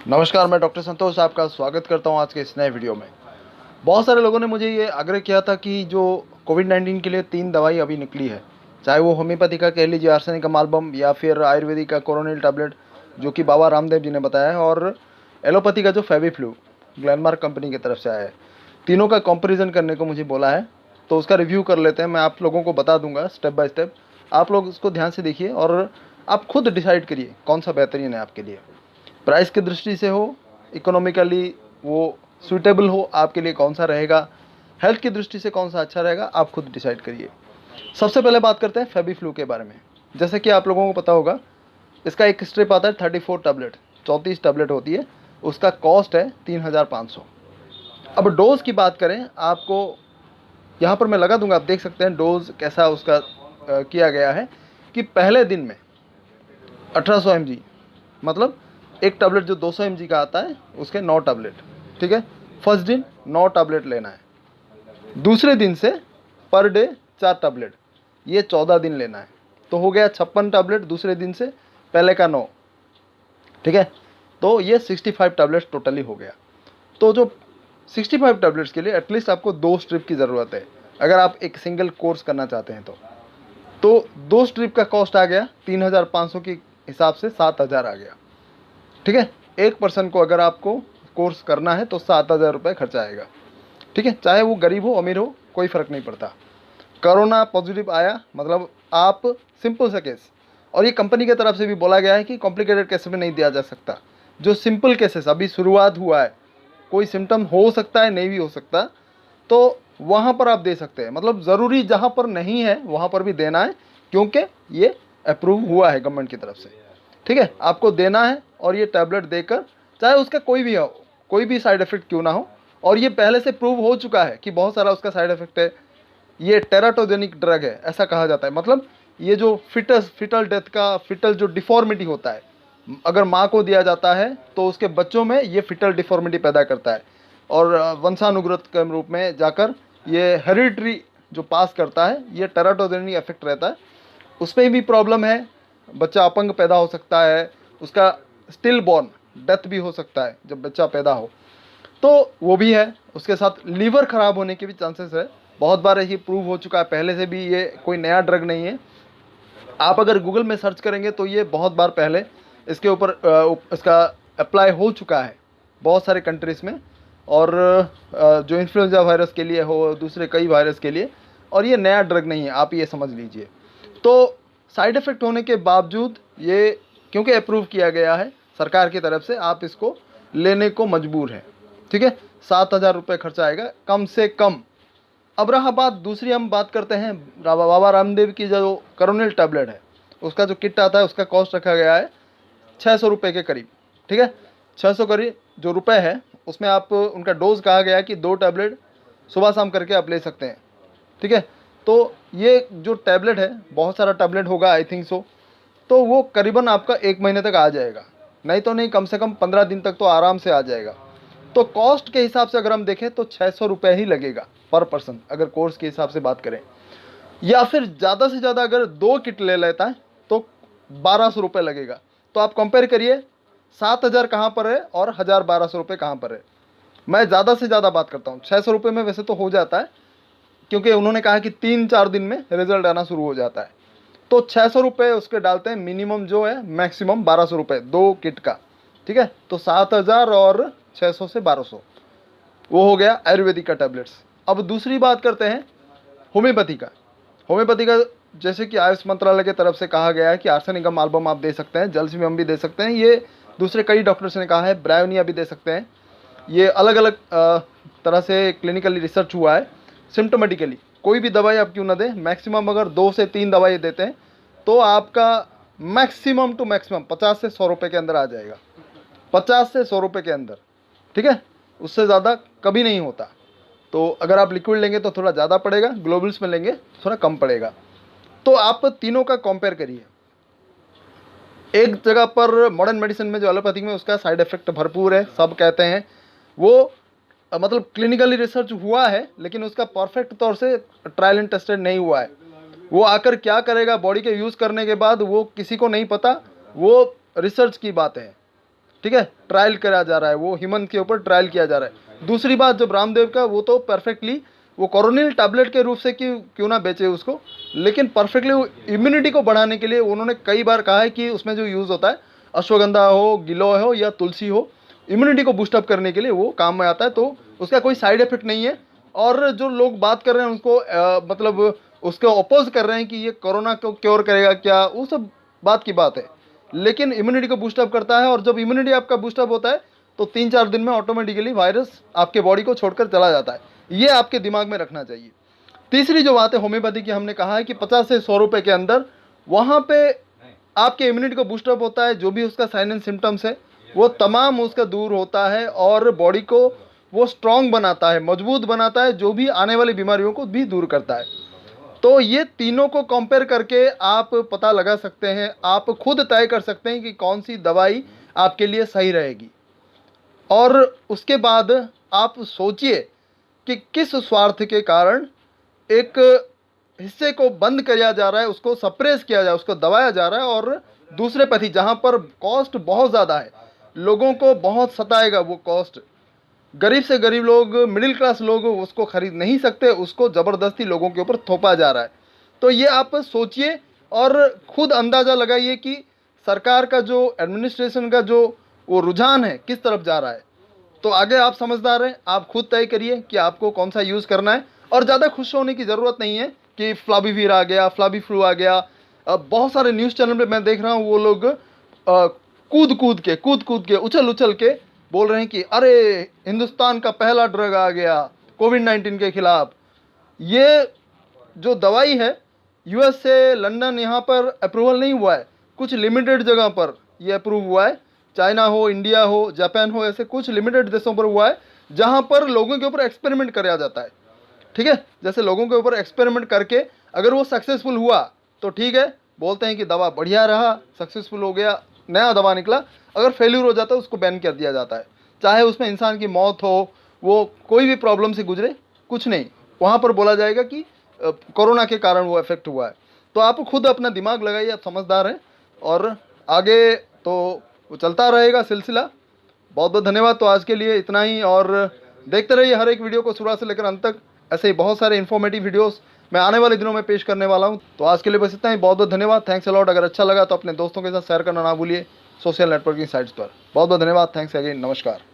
नमस्कार, मैं डॉक्टर संतोष आपका स्वागत करता हूं आज के इस नए वीडियो में। बहुत सारे लोगों ने मुझे ये आग्रह किया था कि जो कोविड-19 के लिए 3 दवाई अभी निकली है, चाहे वो होम्योपैथी का कह लीजिए आर्सेनिक अमाल्गम या फिर आयुर्वेदिक का कोरोनिल टैबलेट जो कि बाबा रामदेव जी ने बताया है, और एलोपैथी का जो फेविफ्लू ग्लेनमार्क कंपनी की तरफ से आया है। तीनों का कंपैरिजन करने को मुझे बोला है, तो उसका रिव्यू कर लेते हैं। मैं आप लोगों को बता दूंगा स्टेप बाय स्टेप। आप लोग उसको ध्यान से देखिए और आप खुद डिसाइड करिए कौन सा बेहतरीन है आपके लिए। प्राइस की दृष्टि से हो, इकोनॉमिकली वो सूटेबल हो आपके लिए, कौन सा रहेगा, हेल्थ की दृष्टि से कौन सा अच्छा रहेगा, आप खुद डिसाइड करिए। सबसे पहले बात करते हैं फेबिफ्लू के बारे में। जैसे कि आप लोगों को पता होगा, इसका एक स्ट्रिप आता है 34 टैबलेट, 34 टैबलेट होती है। उसका कॉस्ट है 3500। अब डोज की बात करें, आपको यहाँ पर मैं लगा दूंगा, आप देख सकते हैं डोज कैसा उसका किया गया है कि पहले दिन में 1800 mg, मतलब एक टैबलेट जो 200 mg का आता है उसके 9 टैबलेट, ठीक है। फर्स्ट दिन 9 टैबलेट लेना है। दूसरे दिन से पर डे 4 टैबलेट, ये 14 दिन लेना है। तो हो गया 56 टैबलेट दूसरे दिन से, पहले का 9, ठीक है। तो ये 65 टैबलेट्स टोटली हो गया। तो जो 65 टैबलेट्स के लिए एटलीस्ट आपको 2 स्ट्रिप की ज़रूरत है, अगर आप एक सिंगल कोर्स करना चाहते हैं तो 2 स्ट्रिप का कॉस्ट आ गया 3500 के हिसाब से 7000 आ गया, ठीक है। एक पर्सन को अगर आपको कोर्स करना है तो 7000 रुपये खर्चा आएगा, ठीक है। चाहे वो गरीब हो अमीर हो, कोई फ़र्क नहीं पड़ता। कोरोना पॉजिटिव आया मतलब आप सिंपल सा केस, और ये कंपनी की तरफ से भी बोला गया है कि कॉम्प्लिकेटेड केस में नहीं दिया जा सकता। जो सिंपल केसेस अभी शुरुआत हुआ है, कोई सिम्टम हो सकता है नहीं भी हो सकता, तो वहाँ पर आप दे सकते हैं। मतलब ज़रूरी जहाँ पर नहीं है वहाँ पर भी देना है, क्योंकि ये अप्रूव हुआ है गवर्नमेंट की तरफ से, ठीक है। आपको देना है और ये टैबलेट देकर, चाहे उसका कोई भी हो, कोई भी साइड इफेक्ट क्यों ना हो, और ये पहले से प्रूव हो चुका है कि बहुत सारा उसका साइड इफेक्ट है। ये टेराटोजेनिक ड्रग है ऐसा कहा जाता है। मतलब ये जो फिटल डेथ का, फिटल जो डिफॉर्मिटी होता है, अगर माँ को दिया जाता है तो उसके बच्चों में ये फिटल डिफॉर्मिटी पैदा करता है, और वंशानुगत के रूप में जाकर ये हेरिडिटरी जो पास करता है, ये टेराटोजेनिक इफेक्ट रहता है। उसमें भी प्रॉब्लम है, बच्चा अपंग पैदा हो सकता है, उसका स्टिल बॉर्न डेथ भी हो सकता है जब बच्चा पैदा हो, तो वो भी है। उसके साथ लीवर ख़राब होने के भी चांसेस है, बहुत बार ये प्रूव हो चुका है पहले से भी। ये कोई नया ड्रग नहीं है, आप अगर गूगल में सर्च करेंगे तो ये बहुत बार पहले इसके ऊपर इसका अप्लाई हो चुका है बहुत सारे कंट्रीज़ में, और जो इन्फ्लुएंजा वायरस के लिए हो, दूसरे कई वायरस के लिए, और ये नया ड्रग नहीं है, आप ये समझ लीजिए। तो साइड इफ़ेक्ट होने के बावजूद ये क्योंकि अप्रूव किया गया है सरकार की तरफ से, आप इसको लेने को मजबूर हैं, ठीक है। 7000 रुपये खर्चा आएगा कम से कम। अब रहा बात दूसरी, हम बात करते हैं बाबा रामदेव की जो कोरोनिल टैबलेट है, उसका जो किट आता है उसका कॉस्ट रखा गया है 600 रुपये के करीब, ठीक है। 600 करीब जो रुपए है, उसमें आप उनका डोज कहा गया है कि 2 टैबलेट सुबह शाम करके आप ले सकते हैं, ठीक है। तो ये जो टैबलेट है, बहुत सारा टैबलेट होगा आई थिंक सो, तो वो करीबन आपका 1 महीने तक आ जाएगा, नहीं तो नहीं कम से कम 15 दिन तक तो आराम से आ जाएगा। तो कॉस्ट के हिसाब से अगर हम देखें तो 600 रुपये ही लगेगा पर पर्सन, अगर कोर्स के हिसाब से बात करें। या फिर ज़्यादा से ज़्यादा अगर 2 किट ले लेता है तो 1200 रुपये लगेगा। तो आप कंपेयर करिए 7000 कहाँ पर है और 1200 रुपये कहाँ पर है। मैं ज़्यादा से ज़्यादा बात करता हूँ, 600 रुपये में वैसे तो हो जाता है, क्योंकि उन्होंने कहा कि 3-4 दिन में रिजल्ट आना शुरू हो जाता है। तो 600 रुपये उसके डालते हैं, मिनिमम जो है मैक्सिमम 1200 रुपये 2 किट का, ठीक है। तो 7000 और 600 से 1200, वो हो गया आयुर्वेदिक का टैबलेट्स। अब दूसरी बात करते हैं होम्योपैथी का। होम्योपैथी का जैसे कि आयुष मंत्रालय की तरफ से कहा गया है कि आर्सेनिक अमाल्गम आप दे सकते हैं, जलसीमम भी दे सकते हैं, ये दूसरे कई डॉक्टर्स ने कहा है, ब्रायोनिया भी दे सकते हैं। ये अलग अलग तरह से क्लिनिकली रिसर्च हुआ है। सिम्टोमेटिकली कोई भी दवाई आप क्यों ना दें, मैक्सिमम अगर 2 से 3 दवाई देते हैं तो आपका मैक्सिमम टू मैक्सिमम 50 से 100 रुपये के अंदर आ जाएगा, 50 से 100 रुपये के अंदर, ठीक है। उससे ज़्यादा कभी नहीं होता। तो अगर आप लिक्विड लेंगे तो थोड़ा ज़्यादा पड़ेगा, ग्लोबल्स में लेंगे थोड़ा कम पड़ेगा। तो आप तीनों का कंपेयर करिए। एक जगह पर मॉडर्न मेडिसिन में जो एलोपैथिक में उसका साइड इफेक्ट भरपूर है, सब कहते हैं वो मतलब क्लिनिकली रिसर्च हुआ है, लेकिन उसका परफेक्ट तौर से ट्रायल एंड टेस्टेड नहीं हुआ है। वो आकर क्या करेगा बॉडी के यूज़ करने के बाद वो किसी को नहीं पता, वो रिसर्च की बात है। ठीक है, ट्रायल करा जा रहा है, वो ह्यूमन के ऊपर ट्रायल किया जा रहा है। दूसरी बात जब रामदेव का, वो तो परफेक्टली वो कोरोनिल टैबलेट के रूप से क्यों ना बेचे उसको, लेकिन परफेक्टली इम्यूनिटी को बढ़ाने के लिए उन्होंने कई बार कहा है कि उसमें जो यूज़ होता है, अश्वगंधा हो, गिलोय हो या तुलसी हो, इम्यूनिटी को बूस्टअप करने के लिए वो काम में आता है। तो उसका कोई साइड इफेक्ट नहीं है। और जो लोग बात कर रहे हैं उसको मतलब उसको अपोज कर रहे हैं कि ये कोरोना को क्योर करेगा क्या, वो सब बात की बात है, लेकिन इम्यूनिटी को बूस्टअप करता है। और जब इम्यूनिटी आपका बूस्टअप होता है तो 3-4 दिन में ऑटोमेटिकली वायरस आपके बॉडी को छोड़कर चला जाता है। ये आपके दिमाग में रखना चाहिए। तीसरी जो बात है होम्योपैथी की, हमने कहा है कि 50 से 100 रुपये के अंदर वहाँ पे आपके इम्यूनिटी को बूस्टअप होता है। जो भी उसका साइन एंड सिम्टम्स है वो तमाम उसका दूर होता है और बॉडी को वो स्ट्रांग बनाता है, मजबूत बनाता है, जो भी आने वाली बीमारियों को भी दूर करता है। तो ये तीनों को कंपेयर करके आप पता लगा सकते हैं, आप खुद तय कर सकते हैं कि कौन सी दवाई आपके लिए सही रहेगी। और उसके बाद आप सोचिए कि किस स्वार्थ के कारण एक हिस्से को बंद किया जा रहा है, उसको सप्रेस किया जा रहा है, उसको दबाया जा रहा है, और दूसरे पति जहाँ पर कॉस्ट बहुत ज़्यादा है, लोगों को बहुत सताएगा वो कॉस्ट, गरीब से गरीब लोग, मिडिल क्लास लोग उसको खरीद नहीं सकते, उसको ज़बरदस्ती लोगों के ऊपर थोपा जा रहा है। तो ये आप सोचिए और खुद अंदाज़ा लगाइए कि सरकार का जो एडमिनिस्ट्रेशन का जो वो रुझान है किस तरफ जा रहा है। तो आगे आप समझदार हैं, आप खुद तय करिए कि आपको कौन सा यूज़ करना है। और ज़्यादा खुश होने की ज़रूरत नहीं है कि फ्लावीवीर आ गया, फ्लावी फ्लू आ गया। अब बहुत सारे न्यूज़ चैनल पे मैं देख रहा हूँ, वो लोग कूद कूद के उछल उछल के बोल रहे हैं कि अरे हिंदुस्तान का पहला ड्रग आ गया कोविड-19 के खिलाफ। ये जो दवाई है यूएस से, लंदन, यहाँ पर अप्रूवल नहीं हुआ है, कुछ लिमिटेड जगह पर ये अप्रूव हुआ है। चाइना हो, इंडिया हो, जापान हो, ऐसे कुछ लिमिटेड देशों पर हुआ है जहाँ पर लोगों के ऊपर एक्सपेरिमेंट कराया जाता है। ठीक है, जैसे लोगों के ऊपर एक्सपेरिमेंट करके अगर वो सक्सेसफुल हुआ तो ठीक है, बोलते हैं कि दवा बढ़िया रहा, सक्सेसफुल हो गया, नया दवा निकला। अगर फेल्यूर हो जाता है उसको बैन कर दिया जाता है, चाहे उसमें इंसान की मौत हो, वो कोई भी प्रॉब्लम से गुजरे, कुछ नहीं, वहाँ पर बोला जाएगा कि कोरोना के कारण वो इफेक्ट हुआ है। तो आप खुद अपना दिमाग लगाइए, आप समझदार हैं, और आगे तो वो चलता रहेगा सिलसिला। बहुत बहुत धन्यवाद। तो आज के लिए इतना ही, और देखते रहिए हर एक वीडियो को शुरुआत से लेकर अंत तक। ऐसे ही बहुत सारे इन्फॉर्मेटिव वीडियोस मैं आने वाले दिनों में पेश करने वाला हूं। तो आज के लिए बस इतना ही, बहुत बहुत धन्यवाद। Thanks a lot. अगर अच्छा लगा तो अपने दोस्तों के साथ शेयर करना ना भूलिए सोशल नेटवर्किंग साइट्स पर। बहुत बहुत धन्यवाद। Thanks again. नमस्कार।